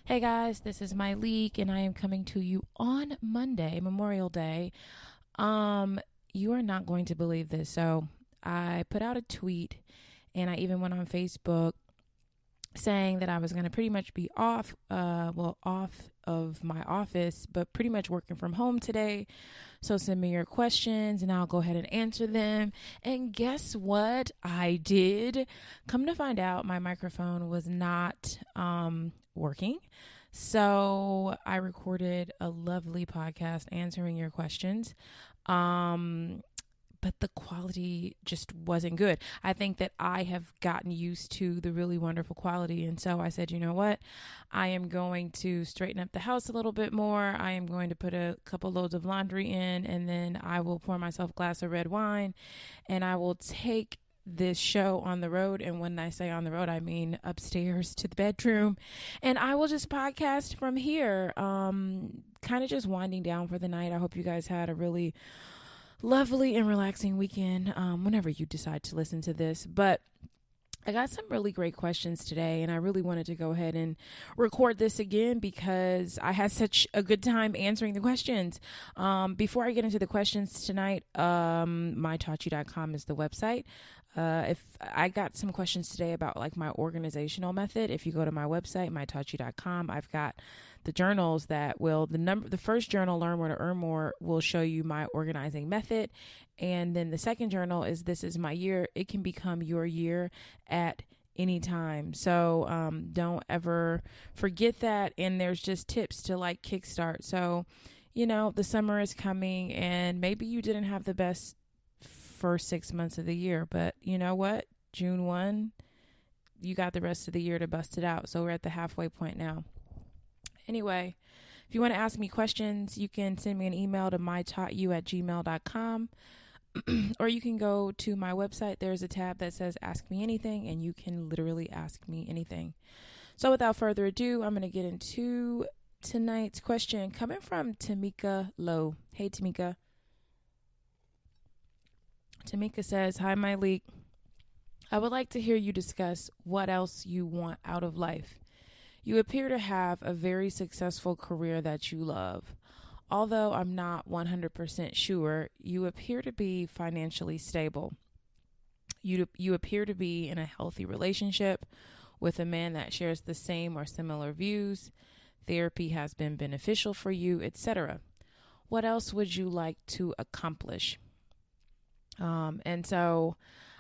Hey guys, this is my leak, and I am coming to you on Monday, Memorial Day. Um, you are not going to believe this. So I put out a tweet, and I even went on Facebook saying that I was going to pretty much be off of my office, but pretty much working from home today. So send me your questions and I'll go ahead and answer them. And guess what? I did. Come to find out, my microphone was not working. So I recorded a lovely podcast answering your questions. But the quality just wasn't good. I think that I have gotten used to the really wonderful quality. And so I said, you know what? I am going to straighten up the house a little bit more. I am going to put a couple loads of laundry in, and then I will pour myself a glass of red wine, and I will take this show on the road. And when I say on the road, I mean upstairs to the bedroom. And I will just podcast from here, kind of just winding down for the night. I hope you guys had a really lovely and relaxing weekend whenever you decide to listen to this. But I got some really great questions today, and I really wanted to go ahead and record this again because I had such a good time answering the questions. Before I get into the questions tonight, mytachi.com is the website. If I got some questions today about like my organizational method. If you go to my website, mytachi.com, I've got the journals that will the first journal, Learn More to Earn More, will show you my organizing method. And then the second journal is This Is My Year. It can become your year at any time. So don't ever forget that. And there's just tips to like kickstart. So, the summer is coming and maybe you didn't have the best first 6 months of the year, but you know what? June 1, you got the rest of the year to bust it out. So we're at the halfway point now. Anyway, if you want to ask me questions, you can send me an email to mytaughtyou@gmail.com. Or you can go to my website. There's a tab that says Ask Me Anything, and you can literally ask me anything. So without further ado, I'm going to get into tonight's question coming from Tamika Lowe. Hey, Tamika. Tamika says, Hi, my leak. I would like to hear you discuss what else you want out of life. You appear to have a very successful career that you love. Although I'm not 100% sure, you appear to be financially stable. You appear to be in a healthy relationship with a man that shares the same or similar views. Therapy has been beneficial for you, etc. What else would you like to accomplish? And so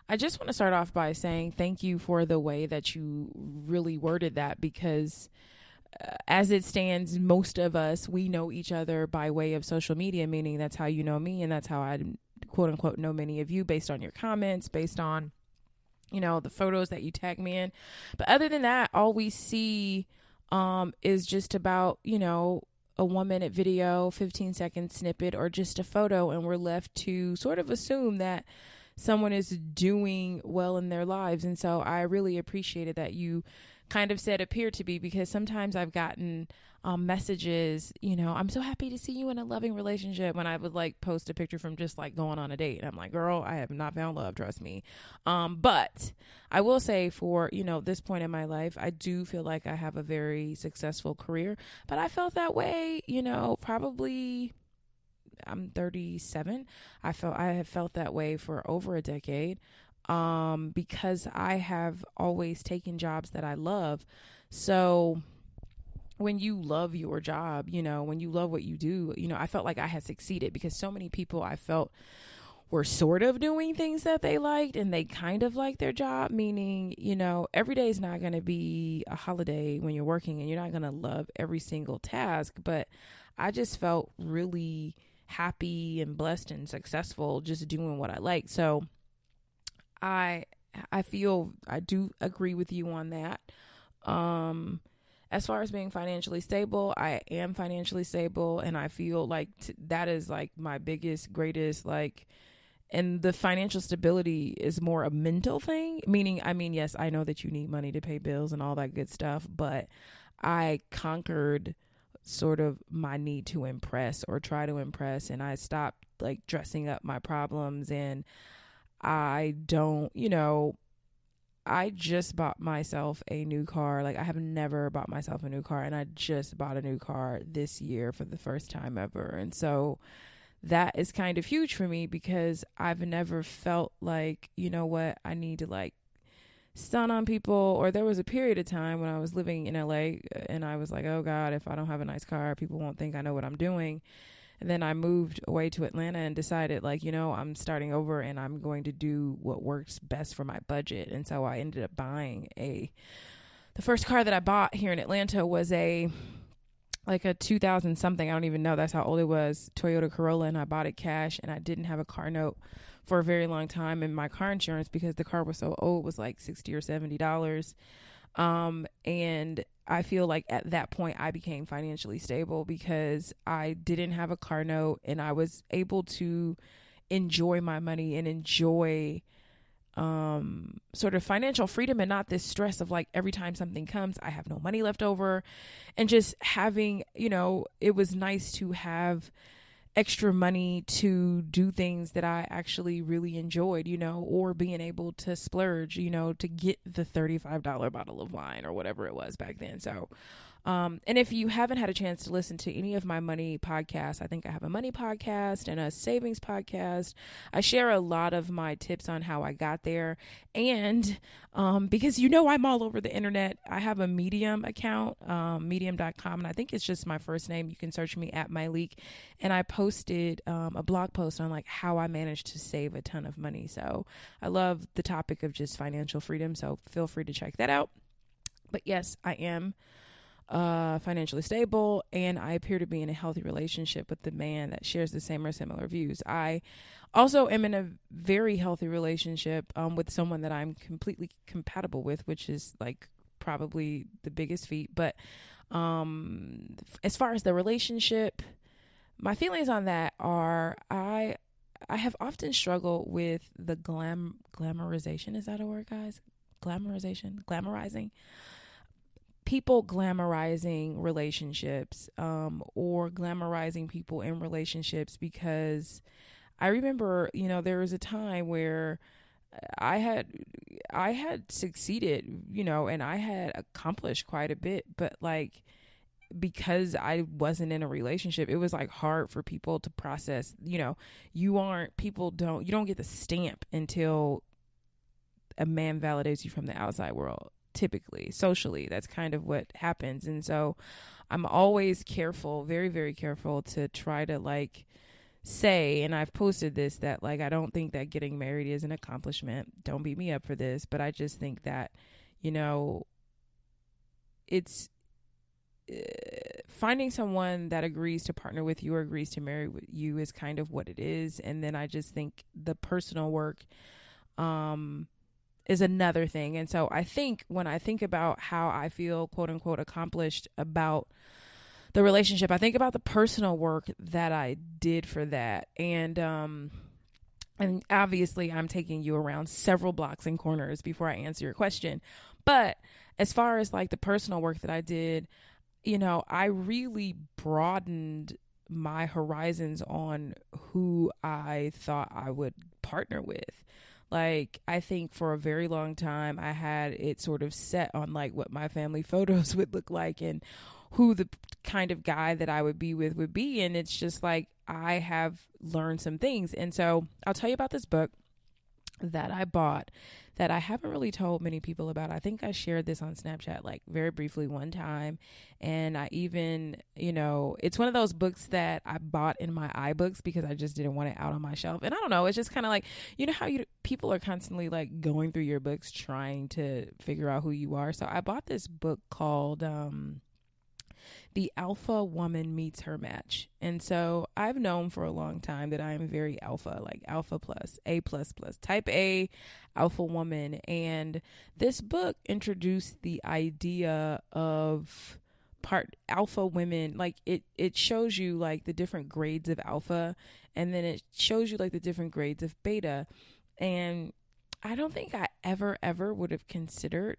I just want to start off by saying thank you for the way that you really worded that, because as it stands, most of us, we know each other by way of social media, meaning that's how you know me, and that's how I, quote unquote, know many of you based on your comments, based on, the photos that you tag me in. But other than that, all we see is just about, a 1-minute video, 15-second snippet, or just a photo, and we're left to sort of assume that someone is doing well in their lives. And so I really appreciated that you kind of said appear to be, because sometimes I've gotten messages, I'm so happy to see you in a loving relationship, when I would like post a picture from just like going on a date, and I'm like, girl, I have not found love, trust me. But I will say for, this point in my life, I do feel like I have a very successful career, but I felt that way, probably, I'm 37. I have felt that way for over a decade. Because I have always taken jobs that I love. So when you love your job, when you love what you do, I felt like I had succeeded, because so many people I felt were sort of doing things that they liked and they kind of liked their job, meaning, every day is not going to be a holiday when you're working, and you're not going to love every single task. But I just felt really happy and blessed and successful just doing what I like. So I feel I do agree with you on that. As far as being financially stable, I am financially stable, and I feel like that is like my biggest, greatest, and the financial stability is more a mental thing, meaning, yes, I know that you need money to pay bills and all that good stuff, but I conquered sort of my need to impress or try to impress, and I stopped like dressing up my problems, and I don't, I just bought myself a new car. Like, I have never bought myself a new car, and I just bought a new car this year for the first time ever. And so that is kind of huge for me because I've never felt like, you know what, I need to like stun on people. Or there was a period of time when I was living in LA and I was like, oh God, if I don't have a nice car, people won't think I know what I'm doing. And then I moved away to Atlanta and decided, like, you know, I'm starting over and I'm going to do what works best for my budget. And so I ended up buying the first car that I bought here in Atlanta was a 2000 something. I don't even know. That's how old it was. Toyota Corolla. And I bought it cash, and I didn't have a car note for a very long time. And my car insurance, because the car was so old, was like $60 or $70. And I feel like at that point I became financially stable because I didn't have a car note, and I was able to enjoy my money and enjoy sort of financial freedom, and not this stress of like every time something comes, I have no money left over. And just having, you know, it was nice to have extra money to do things that I actually really enjoyed, you know, or being able to splurge, you know, to get the $35 bottle of wine or whatever it was back then. So, and if you haven't had a chance to listen to any of my money podcasts, I think I have a money podcast and a savings podcast. I share a lot of my tips on how I got there. And because, you know, I'm all over the internet, I have a Medium account, medium.com. And I think it's just my first name. You can search me at Myleik. And I posted a blog post on like how I managed to save a ton of money. So I love the topic of just financial freedom. So feel free to check that out. But yes, I am financially stable, and I appear to be in a healthy relationship with the man that shares the same or similar views. I also am in a very healthy relationship with someone that I'm completely compatible with, which is like probably the biggest feat. But as far as the relationship, my feelings on that are I have often struggled with the glamorization. Is that a word, guys? Glamorizing. People glamorizing relationships or glamorizing people in relationships, because I remember, you know, there was a time where I had succeeded, you know, and I had accomplished quite a bit, but like because I wasn't in a relationship, it was like hard for people to process, you know, you don't get the stamp until a man validates you from the outside world. Typically, socially, that's kind of what happens. And so I'm always careful, very, very careful to try to like say, and I've posted this, that like, I don't think that getting married is an accomplishment. Don't beat me up for this. But I just think that, you know, it's finding someone that agrees to partner with you or agrees to marry with you is kind of what it is. And then I just think the personal work, is another thing. And so I think when I think about how I feel, quote unquote, accomplished about the relationship, I think about the personal work that I did for that. And obviously I'm taking you around several blocks and corners before I answer your question. But as far as like the personal work that I did, you know, I really broadened my horizons on who I thought I would partner with. Like, I think for a very long time, I had it sort of set on like what my family photos would look like and who the kind of guy that I would be with would be. And it's just like, I have learned some things. And so I'll tell you about this book that I bought that I haven't really told many people about. I think I shared this on Snapchat like very briefly one time. And I even, you know, it's one of those books that I bought in my iBooks because I just didn't want it out on my shelf. And I don't know, it's just kind of like, you know how people are constantly like going through your books trying to figure out who you are. So I bought this book called The Alpha Woman Meets Her Match. And so I've known for a long time that I am very alpha, like alpha plus, A plus plus, type A alpha woman. And this book introduced the idea of part alpha women. Like it shows you like the different grades of alpha, and then it shows you like the different grades of beta. And I don't think I ever would have considered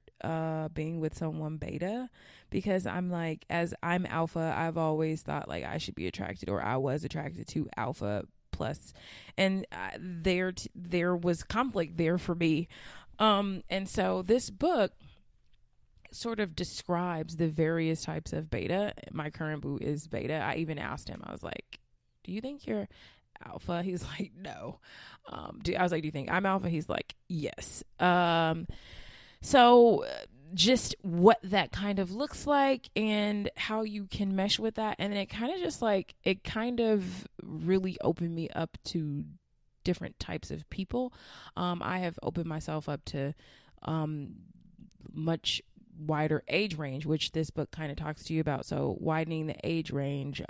being with someone beta, because I'm like, as I'm alpha, I've always thought like I should be attracted, or I was attracted to alpha plus. And there was conflict there for me. And so this book sort of describes the various types of beta. My current boo is beta. I even asked him, I was like, do you think you're alpha? He's like, no. I was like, do you think I'm alpha? He's like, yes. So just what that kind of looks like and how you can mesh with that. And then it kind of really opened me up to different types of people. I have opened myself up to much wider age range, which this book kind of talks to you about. So widening the age range,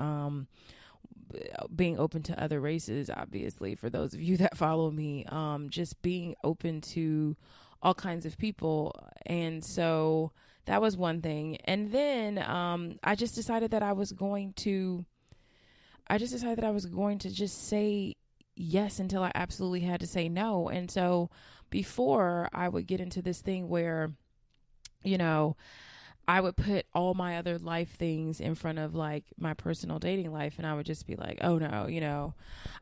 being open to other races, obviously, for those of you that follow me, just being open to all kinds of people. And so that was one thing. And then I just decided that I was going to just say yes until I absolutely had to say no. And so before, I would get into this thing where, I would put all my other life things in front of like my personal dating life. And I would just be like, oh no,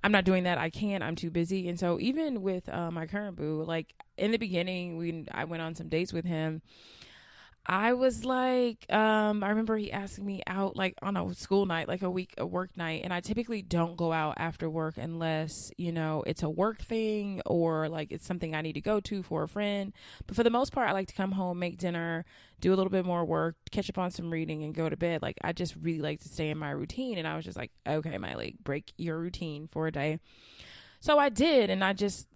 I'm not doing that. I can't, I'm too busy. And so even with my current boo, like in the beginning, I went on some dates with him. I was like, I remember he asked me out like on a school night, like a work night. And I typically don't go out after work unless, it's a work thing or like it's something I need to go to for a friend. But for the most part, I like to come home, make dinner, do a little bit more work, catch up on some reading and go to bed. Like I just really like to stay in my routine. And I was just like, okay, Miley, break your routine for a day. So I did, and I just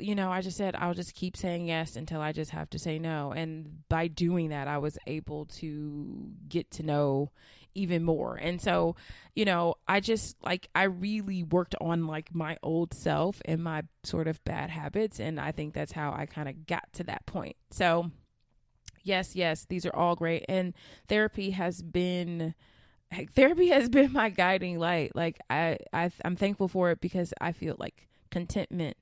said, I'll just keep saying yes until I just have to say no. And by doing that, I was able to get to know even more. And so, I really worked on like my old self and my sort of bad habits. And I think that's how I kind of got to that point. So yes, these are all great. And therapy has been my guiding light. Like I'm thankful for it because I feel like contentment,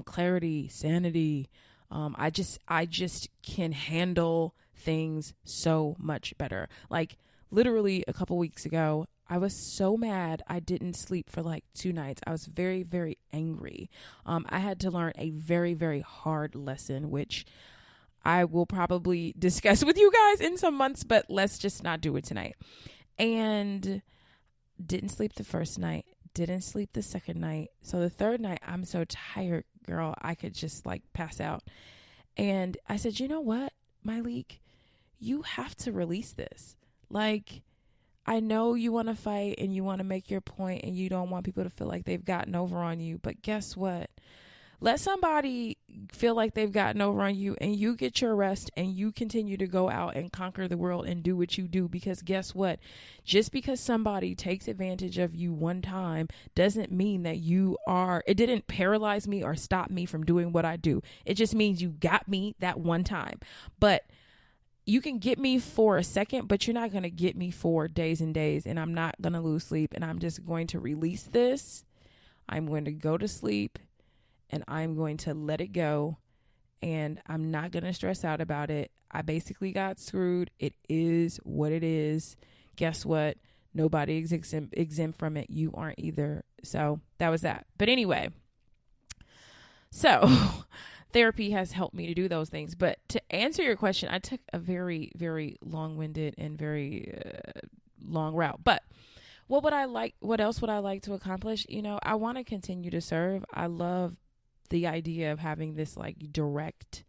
clarity, sanity. I just can handle things so much better. Like literally a couple weeks ago, I was so mad I didn't sleep for like 2 nights. I was very, very angry. I had to learn a very, very hard lesson, which I will probably discuss with you guys in some months, but let's just not do it tonight. And didn't sleep the first night. Didn't sleep the second night. So the third night, I'm so tired, girl, I could just like pass out. And I said, you know what, Myleik, you have to release this. Like, I know you want to fight and you want to make your point and you don't want people to feel like they've gotten over on you. But guess what? Let somebody feel like they've gotten over on you and you get your rest and you continue to go out and conquer the world and do what you do. Because guess what? Just because somebody takes advantage of you one time doesn't mean that it didn't paralyze me or stop me from doing what I do. It just means you got me that one time. But you can get me for a second, but you're not going to get me for days and days. And I'm not going to lose sleep. And I'm just going to release this. I'm going to go to sleep. And I'm going to let it go, and I'm not going to stress out about it. I basically got screwed. It is what it is. Guess what? Nobody is exempt from it. You aren't either. So that was that. But anyway, so therapy has helped me to do those things. But to answer your question, I took a very, very long-winded and very long route. But what else would I like to accomplish? I want to continue to serve. I love the idea of having this direct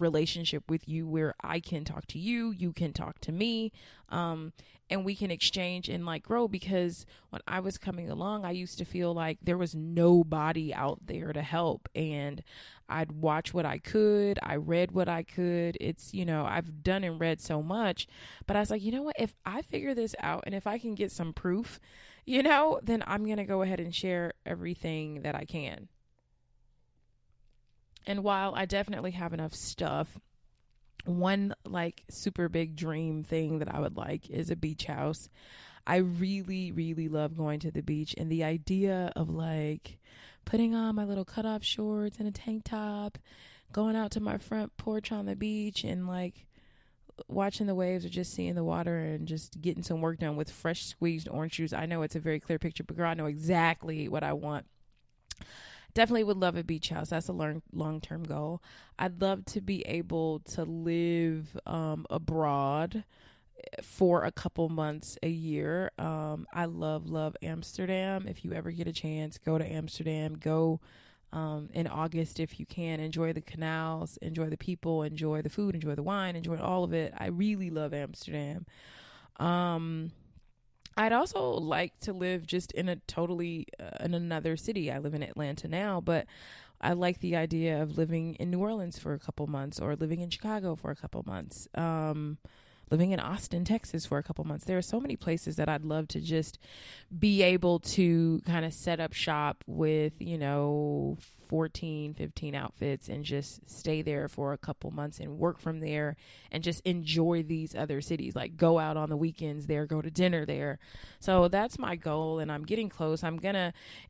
relationship with you where I can talk to you, you can talk to me, and we can exchange and grow. Because when I was coming along, I used to feel like there was nobody out there to help, and I'd watch what I could. I read what I could. It's, I've done and read so much, but I was like, you know what, if I figure this out and if I can get some proof, then I'm going to go ahead and share everything that I can. And while I definitely have enough stuff, one super big dream thing that I would like is a beach house. I really, really love going to the beach, and the idea of putting on my little cutoff shorts and a tank top, going out to my front porch on the beach and watching the waves or just seeing the water and just getting some work done with fresh squeezed orange juice. I know it's a very clear picture, but girl, I know exactly what I want. Definitely would love a beach house. That's a long-term goal. I'd love to be able to live abroad for a couple months a year. I love Amsterdam. If you ever get a chance, go to Amsterdam. Go in August if you can. Enjoy the canals, enjoy the people, enjoy the food, enjoy the wine, enjoy all of it. I really love Amsterdam. I'd also like to live just in in another city. I live in Atlanta now, but I like the idea of living in New Orleans for a couple months, or living in Chicago for a couple months. Living in Austin, Texas for a couple months. There are so many places that I'd love to just be able to kind of set up shop with, 14, 15 outfits and just stay there for a couple months and work from there and just enjoy these other cities, like go out on the weekends there, go to dinner there. So that's my goal, and I'm getting close.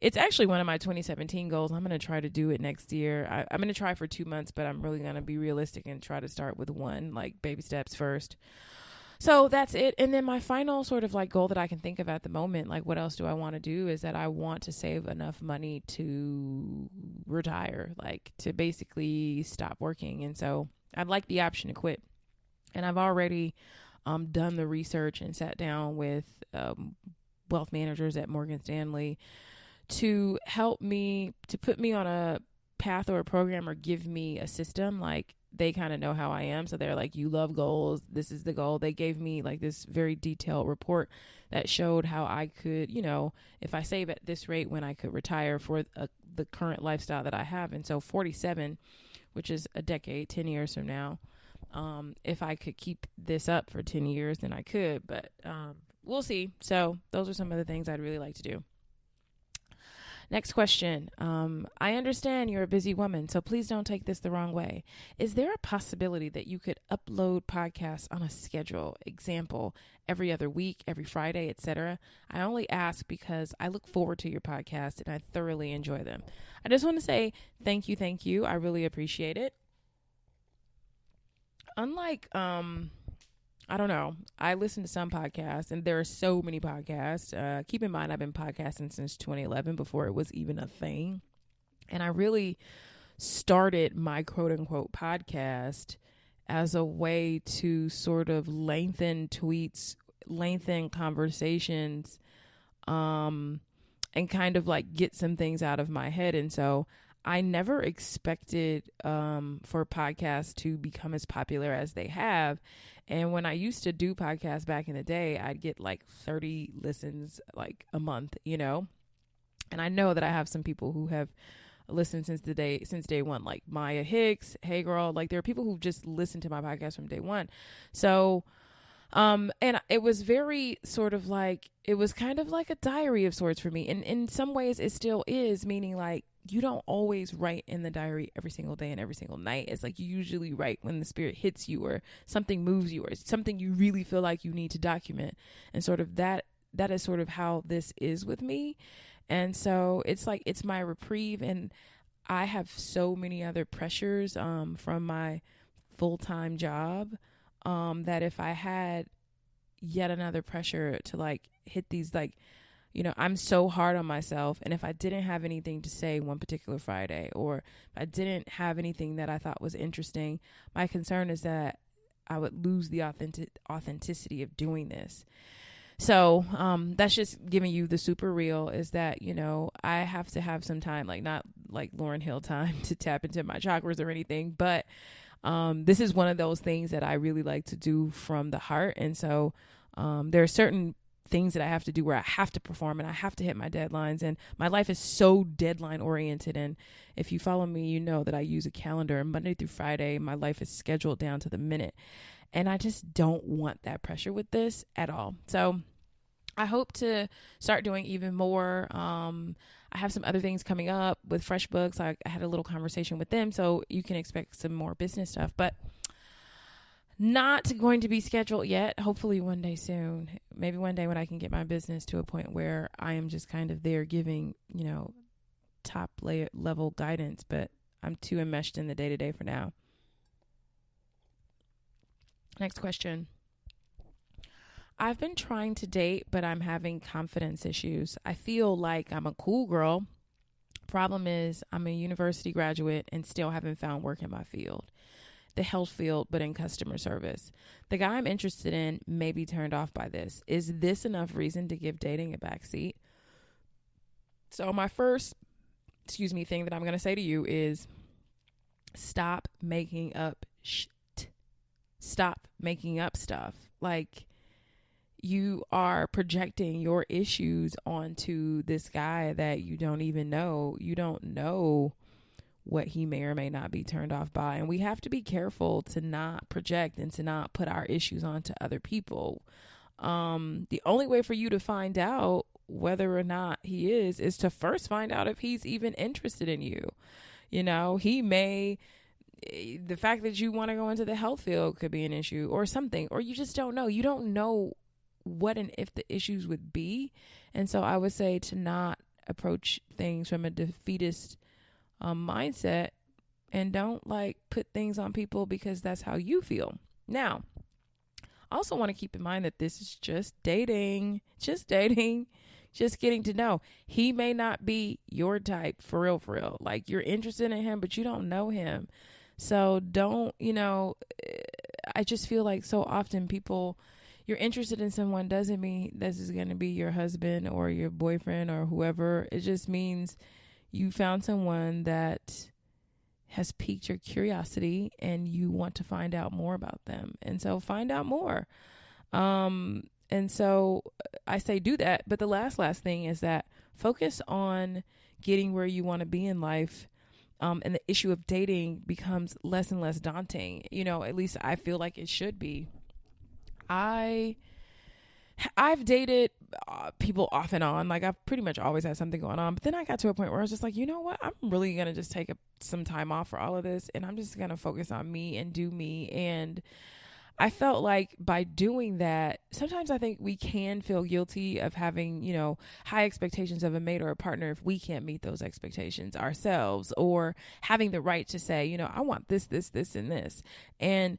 It's actually one of my 2017 goals. I'm going to try to do it next year. I'm going to try for 2 months, but I'm really going to be realistic and try to start with one, like baby steps first. So that's it. And then my final sort of like goal that I can think of at the moment, like what else do I want to do, is that I want to save enough money to retire, like to basically stop working. And so I'd like the option to quit. And I've already done the research and sat down with wealth managers at Morgan Stanley to help me, to put me on a path or a program, or give me a system. Like, they kind of know how I am. So they're like, you love goals. This is the goal. They gave me like this very detailed report that showed how I could, if I save at this rate, when I could retire for the current lifestyle that I have. And so 47, which is a decade, 10 years from now, if I could keep this up for 10 years, then I could, but we'll see. So those are some of the things I'd really like to do. Next question. I understand you're a busy woman, so please don't take this the wrong way. Is there a possibility that you could upload podcasts on a schedule? Example, every other week, every Friday, etc. I only ask because I look forward to your podcast and I thoroughly enjoy them. I just want to say thank you. I really appreciate it. Unlike, I don't know, I listen to some podcasts, and there are so many podcasts. Keep in mind, I've been podcasting since 2011, before it was even a thing. And I really started my quote unquote podcast as a way to sort of lengthen tweets, lengthen conversations, and kind of like get some things out of my head. And so I never expected for podcasts to become as popular as they have. And when I used to do podcasts back in the day, I'd get like 30 listens like a month, And I know that I have some people who have listened since day one, like Maya Hicks, Hey Girl. Like, there are people who've just listened to my podcast from day one. So, and it was very sort of like, it was kind of like a diary of sorts for me. And in some ways it still is, meaning like, you don't always write in the diary every single day and every single night. It's like you usually write when the spirit hits you, or something moves you, or something you really feel like you need to document. And sort of that is sort of how this is with me. And so it's like, it's my reprieve. And I have so many other pressures from my full-time job that if I had yet another pressure to like hit these, like, I'm so hard on myself. And if I didn't have anything to say one particular Friday, or if I didn't have anything that I thought was interesting, my concern is that I would lose the authenticity of doing this. So that's just giving you the super real, is that, I have to have some time, like not like Lauryn Hill time to tap into my chakras or anything. But this is one of those things that I really like to do from the heart. And so there are certain things that I have to do where I have to perform and I have to hit my deadlines, and my life is so deadline oriented. And if you follow me, you know that I use a calendar, and Monday through Friday, my life is scheduled down to the minute, and I just don't want that pressure with this at all. So I hope to start doing even more. I have some other things coming up with FreshBooks. I had a little conversation with them, so you can expect some more business stuff, but not going to be scheduled yet. Hopefully one day soon. Maybe one day when I can get my business to a point where I am just kind of there giving, top level guidance, but I'm too enmeshed in the day-to-day for now. Next question. I've been trying to date, but I'm having confidence issues. I feel like I'm a cool girl, Problem is, I'm a university graduate and still haven't found work in my field, the health field, but in customer service. The guy I'm interested in may be turned off by this. Is this enough reason to give dating a backseat? So my first, thing that I'm going to say to you is stop making up shit. Stop making up stuff. Like, you are projecting your issues onto this guy that you don't even know. You don't know what he may or may not be turned off by. And we have to be careful to not project and to not put our issues onto other people. The only way for you to find out whether or not he is to first find out if he's even interested in you. You know, the fact that you want to go into the health field could be an issue or something, or you just don't know. You don't know what and if the issues would be. And so I would say to not approach things from a defeatist mindset, and don't put things on people because that's how you feel. Now, I also want to keep in mind that this is just dating, just getting to know. He may not be your type for real. Like, you're interested in him, but you don't know him. So don't, I just feel like so often you're interested in someone doesn't mean this is going to be your husband or your boyfriend or whoever. It just means you found someone that has piqued your curiosity and you want to find out more about them. And so find out more. And so I say do that. But the last thing is that focus on getting where you want to be in life. And the issue of dating becomes less and less daunting. At least I feel like it should be. I've dated people off and on. Like, I've pretty much always had something going on. But then I got to a point where I was just like, you know what? I'm really going to just take some time off for all of this. And I'm just going to focus on me and do me. And I felt like by doing that, sometimes I think we can feel guilty of having, high expectations of a mate or a partner if we can't meet those expectations ourselves, or having the right to say, I want this, this, this, and this. And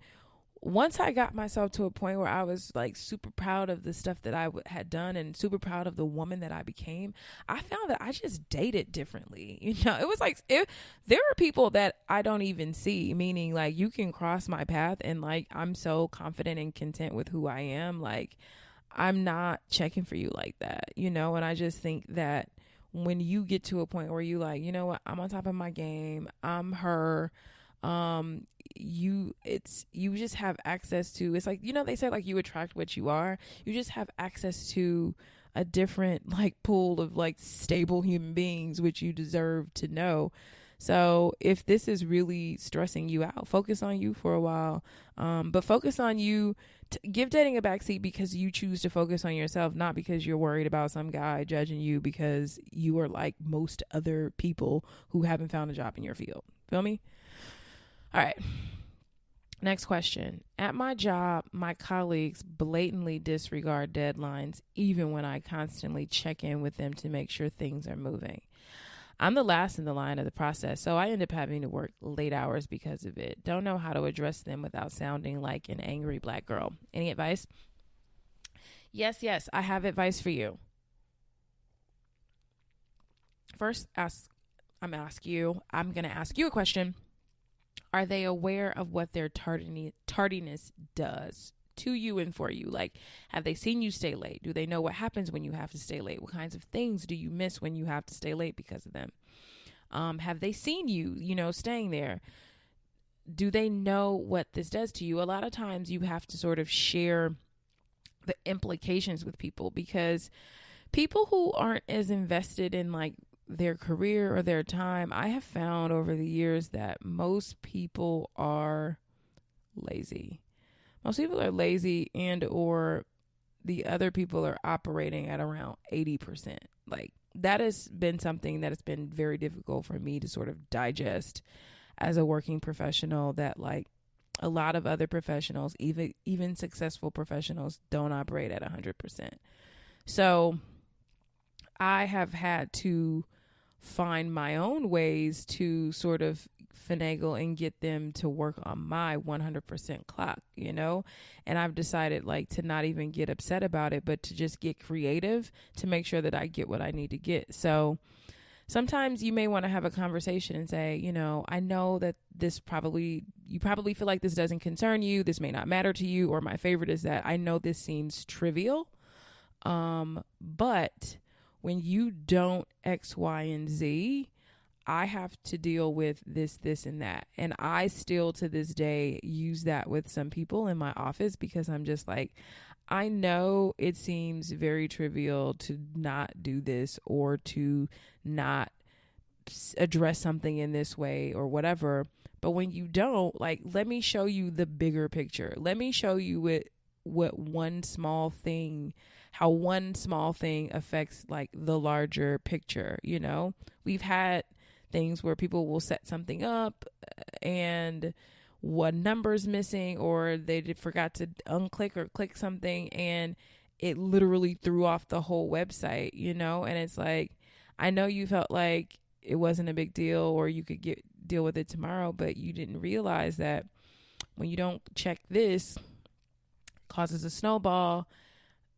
once I got myself to a point where I was super proud of the stuff that I had done and super proud of the woman that I became, I found that I just dated differently. It was there are people that I don't even see, meaning you can cross my path and I'm so confident and content with who I am. I'm not checking for you like that, and I just think that when you get to a point where you you know what, I'm on top of my game, I'm her, you just have access to, it's they say you attract what you are. You just have access to a different pool of stable human beings, which you deserve to know. So if this is really stressing you out, focus on you for a while, but focus on you. Give dating a backseat because you choose to focus on yourself, not because you're worried about some guy judging you because you are like most other people who haven't found a job in your field. Feel me? All right. Next question. At my job, my colleagues blatantly disregard deadlines, even when I constantly check in with them to make sure things are moving. I'm the last in the line of the process, so I end up having to work late hours because of it. Don't know how to address them without sounding like an angry black girl. Any advice? Yes, I have advice for you. First, I'm going to ask you a question. Are they aware of what their tardiness does to you and for you? Have they seen you stay late? Do they know what happens when you have to stay late? What kinds of things do you miss when you have to stay late because of them? Have they seen you, staying there? Do they know what this does to you? A lot of times you have to sort of share the implications with people, because people who aren't as invested in their career or their time, I have found over the years that most people are lazy. Most people are lazy, and or the other people are operating at around 80%. That has been something that has been very difficult for me to sort of digest as a working professional, that a lot of other professionals, even successful professionals, don't operate at 100%. So I have had to find my own ways to sort of finagle and get them to work on my 100% clock, and I've decided to not even get upset about it, but to just get creative to make sure that I get what I need to get. So sometimes you may want to have a conversation and say, you know, I know that you probably feel like this doesn't concern you. This may not matter to you. Or my favorite is that I know this seems trivial. But when you don't X, Y, and Z, I have to deal with this, and that. And I still to this day use that with some people in my office because I'm just like, I know it seems very trivial to not do this or to not address something in this way or whatever. But when you don't, like, let me show you the bigger picture. Let me show you how one small thing affects like the larger picture. You know, we've had things where people will set something up and one number's missing, or they forgot to unclick or click something, and it literally threw off the whole website, you know? And it's like, I know you felt like it wasn't a big deal or you could deal with it tomorrow, but you didn't realize that when you don't check this, it causes a snowball.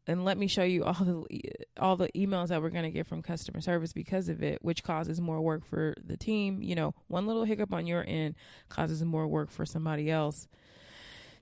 And let me show you all the emails that we're going to get from customer service because of it, which causes more work for the team. You know, one little hiccup on your end causes more work for somebody else.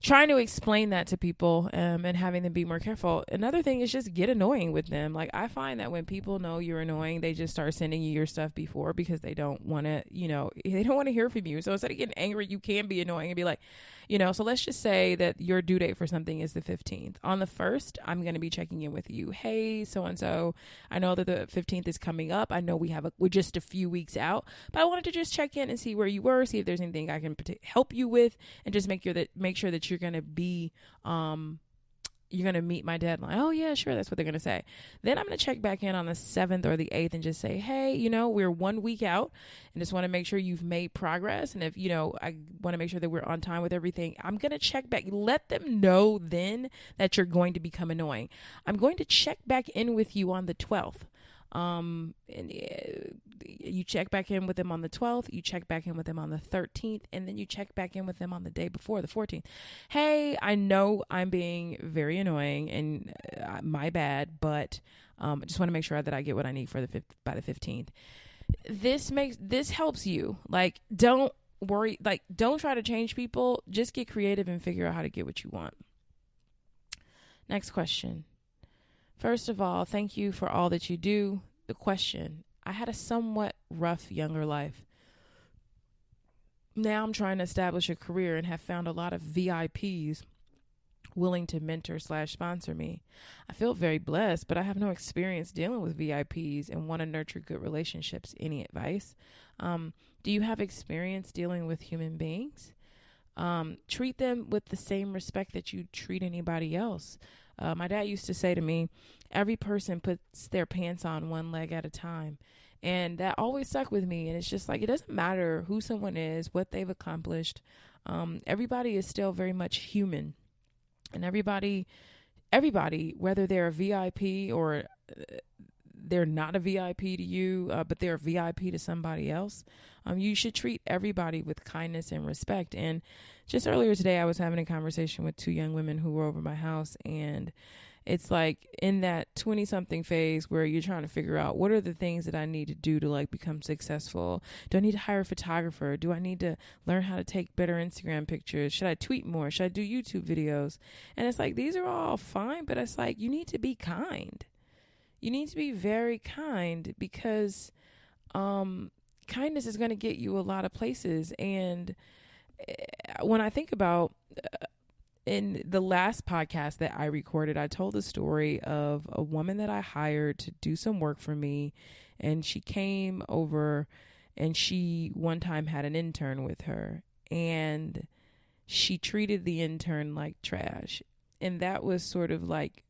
Trying to explain that to people and having them be more careful. Another thing is just get annoying with them. Like, I find that when people know you're annoying, they just start sending you your stuff before because they don't want to, you know, they don't want to hear from you. So instead of getting angry, you can be annoying and be like, you know, so let's just say that your due date for something is the 15th. On the 1st, I'm going to be checking in with you. Hey, so-and-so, I know that the 15th is coming up. I know we're just a few weeks out, but I wanted to just check in and see where you were, see if there's anything I can help you with, and just make sure that you're going to be, you're going to meet my deadline. Oh yeah, sure. That's what they're going to say. Then I'm going to check back in on the 7th or the 8th and just say, hey, you know, we're 1 week out and just want to make sure you've made progress. And if, you know, I want to make sure that we're on time with everything, I'm going to check back. Let them know then that you're going to become annoying. I'm going to check back in with you on the 12th. And you check back in with them on the 12th, you check back in with them on the 13th, and then you check back in with them on the day before, the 14th. Hey, I know I'm being very annoying and my bad, but I just want to make sure that I get what I need for by the 15th. This helps you. Like, don't worry, like, don't try to change people. Just get creative and figure out how to get what you want. Next question. First of all, thank you for all that you do. The question: I had a somewhat rough younger life. Now I'm trying to establish a career and have found a lot of VIPs willing to mentor/sponsor me. I feel very blessed, but I have no experience dealing with VIPs and want to nurture good relationships. Any advice? Do you have experience dealing with human beings? Treat them with the same respect that you treat anybody else. My dad used to say to me, every person puts their pants on one leg at a time. And that always stuck with me. And it's just like, it doesn't matter who someone is, what they've accomplished. Everybody is still very much human. And everybody, whether they're a VIP or they're not a VIP to you, but they're a VIP to somebody else, you should treat everybody with kindness and respect. And just earlier today, I was having a conversation with 2 young women who were over my house, and it's like in that 20-something phase where you're trying to figure out what are the things that I need to do to like become successful. Do I need to hire a photographer? Do I need to learn how to take better Instagram pictures? Should I tweet more? Should I do YouTube videos? And it's like, these are all fine, but it's like, you need to be kind. You need to be very kind because kindness is going to get you a lot of places. And when I think about in the last podcast that I recorded, I told the story of a woman that I hired to do some work for me. And she came over and she one time had an intern with her, and she treated the intern like trash. And that was sort of like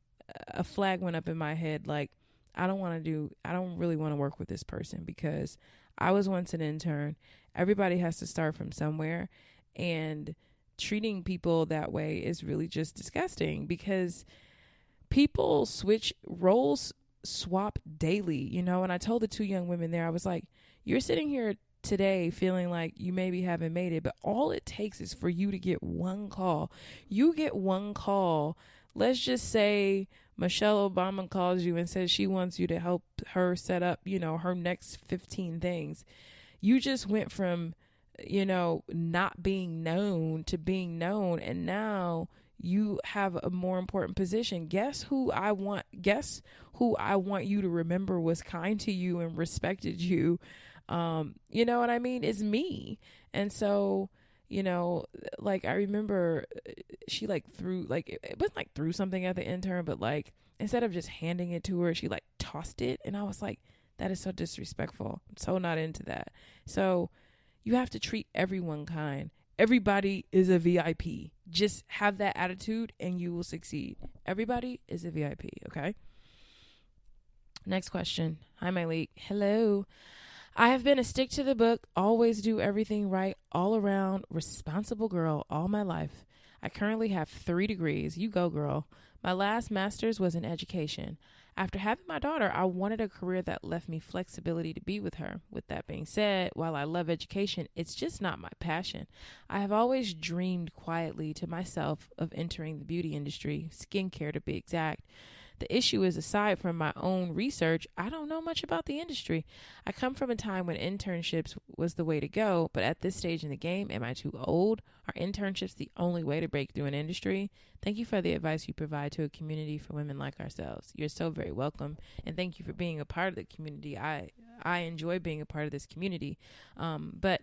a flag went up in my head. Like, I don't really want to work with this person because I was once an intern. Everybody has to start from somewhere, and treating people that way is really just disgusting because people swap daily, you know? And I told the 2 young women there, I was like, you're sitting here today feeling like you maybe haven't made it, but all it takes is for you to get one call. You get one call. Let's just say Michelle Obama calls you and says she wants you to help her set up, her next 15 things. You just went from, not being known to being known. And now you have a more important position. Guess who I want you to remember was kind to you and respected you. You know what I mean? It's me. And so, I remember she threw, it wasn't threw something at the intern, but instead of just handing it to her, she tossed it. And I was like, that is so disrespectful. I'm so not into that. So you have to treat everyone kind. Everybody is a VIP. Just have that attitude and you will succeed. Everybody is a VIP. Okay. Next question. Hi, Myleik. Hello. I have been a stick to the book, always do everything right, all around responsible girl all my life. I currently have 3 degrees. You go, girl. My last master's was in education. After having my daughter, I wanted a career that left me flexibility to be with her. With that being said, while I love education, it's just not my passion. I have always dreamed quietly to myself of entering the beauty industry, skincare to be exact. The issue is, aside from my own research, I don't know much about the industry. I come from a time when internships was the way to go, but at this stage in the game, am I too old? Are internships the only way to break through an industry? Thank you for the advice you provide to a community for women like ourselves. You're so very welcome, and thank you for being a part of the community. I enjoy being a part of this community, but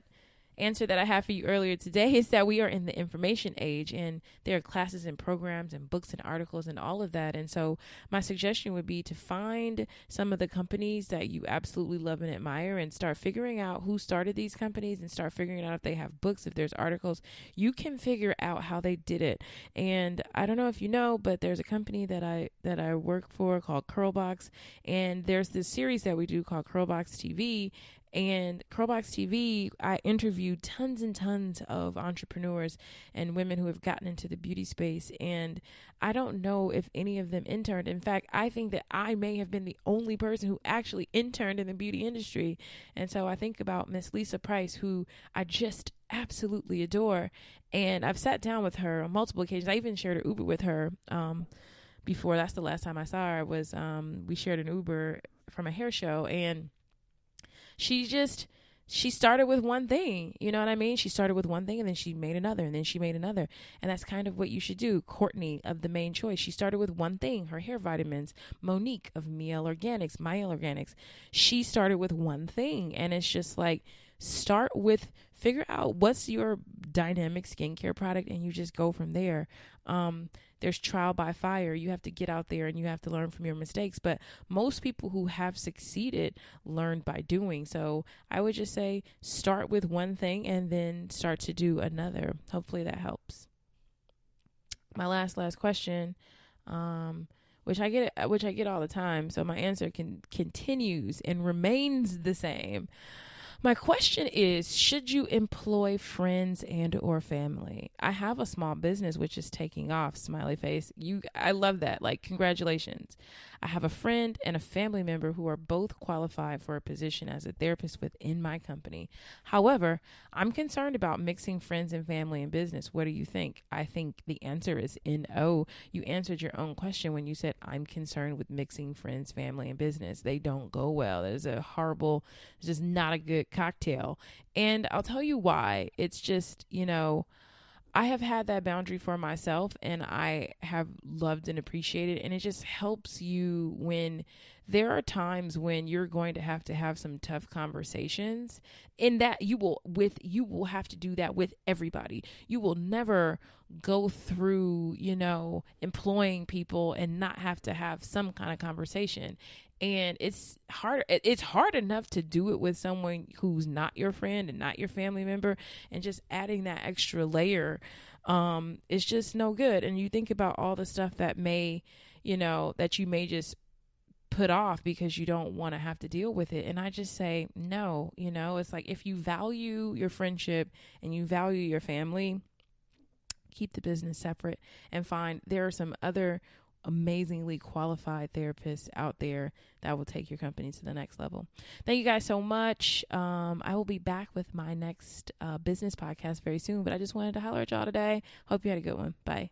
answer that I have for you earlier today is that we are in the information age, and there are classes and programs and books and articles and all of that. And so my suggestion would be to find some of the companies that you absolutely love and admire and start figuring out who started these companies and start figuring out if they have books, if there's articles. You can figure out how they did it. And I don't know if you know, but there's a company that I work for called Curlbox, and there's this series that we do called Curlbox TV. And Curlbox TV, I interviewed tons and tons of entrepreneurs and women who have gotten into the beauty space. And I don't know if any of them interned. In fact, I think that I may have been the only person who actually interned in the beauty industry. And so I think about Miss Lisa Price, who I just absolutely adore. And I've sat down with her on multiple occasions. I even shared an Uber with her before. That's the last time I saw her, was we shared an Uber from a hair show. And she started with one thing, you know what I mean? She started with one thing, and then she made another, and then she made another. And that's kind of what you should do. Courtney of The Main Choice, she started with one thing, her hair vitamins. Monique of Mielle Organics, she started with one thing. And it's just figure out what's your dynamic skincare product, and you just go from there. There's trial by fire. You have to get out there and you have to learn from your mistakes. But most people who have succeeded learned by doing. So I would just say start with one thing and then start to do another. Hopefully that helps. My last question, which I get all the time. So my answer continues and remains the same. My question is, should you employ friends and or family? I have a small business which is taking off, smiley face. I love that. Congratulations. I have a friend and a family member who are both qualified for a position as a therapist within my company. However, I'm concerned about mixing friends and family and business. What do you think? I think the answer is no. You answered your own question when you said, I'm concerned with mixing friends, family, and business. They don't go well. It's just not a good cocktail. And I'll tell you why. It's just, I have had that boundary for myself, and I have loved and appreciated, and it just helps you when there are times when you're going to have some tough conversations, in that you will have to do that with everybody. You will never go through, employing people and not have to have some kind of conversation. And it's hard enough to do it with someone who's not your friend and not your family member, and just adding that extra layer is just no good. And you think about all the stuff that that you may just put off because you don't want to have to deal with it. And I just say, no, it's like, if you value your friendship and you value your family, keep the business separate and there are some other amazingly qualified therapists out there that will take your company to the next level. Thank you guys so much. I will be back with my next business podcast very soon, but I just wanted to holler at y'all today. Hope you had a good one. Bye.